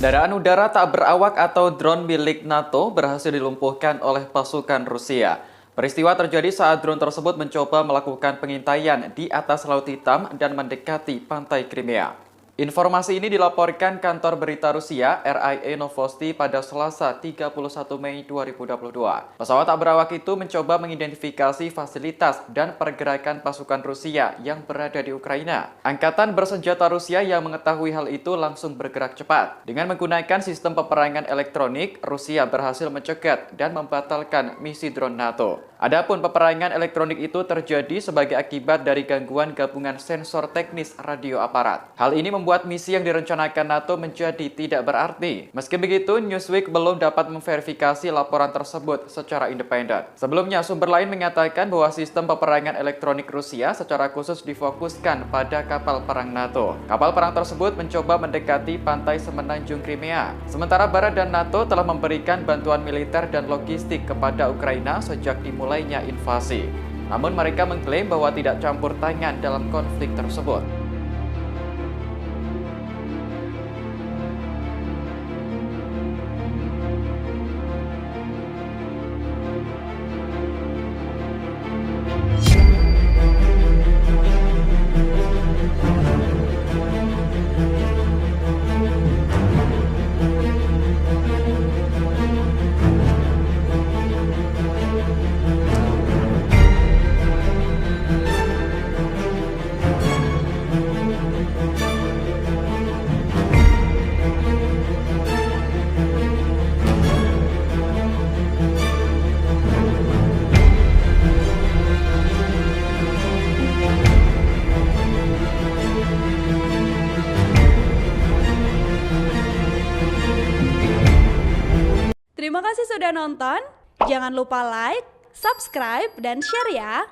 Kendaraan udara tak berawak atau drone milik NATO berhasil dilumpuhkan oleh pasukan Rusia. Peristiwa terjadi saat drone tersebut mencoba melakukan pengintaian di atas Laut Hitam dan mendekati pantai Crimea. Informasi ini dilaporkan kantor berita Rusia RIA Novosti pada Selasa 31 Mei 2022. Pesawat tak berawak itu mencoba mengidentifikasi fasilitas dan pergerakan pasukan Rusia yang berada di Ukraina. Angkatan bersenjata Rusia yang mengetahui hal itu langsung bergerak cepat. Dengan menggunakan sistem peperangan elektronik, Rusia berhasil mencegat dan membatalkan misi drone NATO. Adapun peperangan elektronik itu terjadi sebagai akibat dari gangguan gabungan sensor teknis radio aparat. Hal ini membuat misi yang direncanakan NATO menjadi tidak berarti. Meski begitu, Newsweek belum dapat memverifikasi laporan tersebut secara independen. Sebelumnya, sumber lain mengatakan bahwa sistem peperangan elektronik Rusia secara khusus difokuskan pada kapal perang NATO. Kapal perang tersebut mencoba mendekati pantai semenanjung Crimea. Sementara Barat dan NATO telah memberikan bantuan militer dan logistik kepada Ukraina sejak dimulainya invasi. Namun mereka mengklaim bahwa tidak campur tangan dalam konflik tersebut. Terima kasih sudah nonton. Jangan lupa like, subscribe, dan share ya.